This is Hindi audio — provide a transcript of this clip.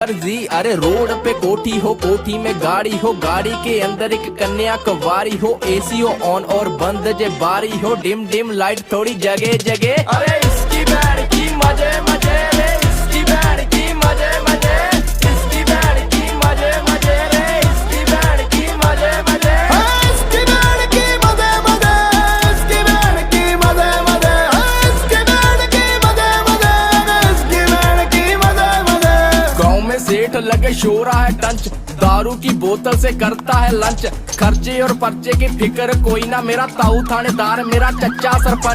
जी अरे रोड पे कोठी हो, कोठी में गाड़ी हो, गाड़ी के अंदर एक कन्या कवारी हो, एसी हो ऑन और बंद जे बारी हो, डिम डिम लाइट थोड़ी जगह जगह। अरे इसकी बैंड की मजे मजे रे, इसकी बैंड की मजे मजे, इसकी बैंड की मजे मजे रे, इसकी बैंड की मजे मजे, इसकी बैंड की मजे मजे, इसकी बैंड की मजे मजे, इसकी बैंड की मजे मजे, इसकी बैंड की मजे मजे। गाँव में सेठ लगे शोरा है टंच, दारू की बोतल से करता है लंच, खर्चे और पर्चे की फिक्र कोई ना, मेरा ताऊ थानेदार मेरा चच्चा सरपंच।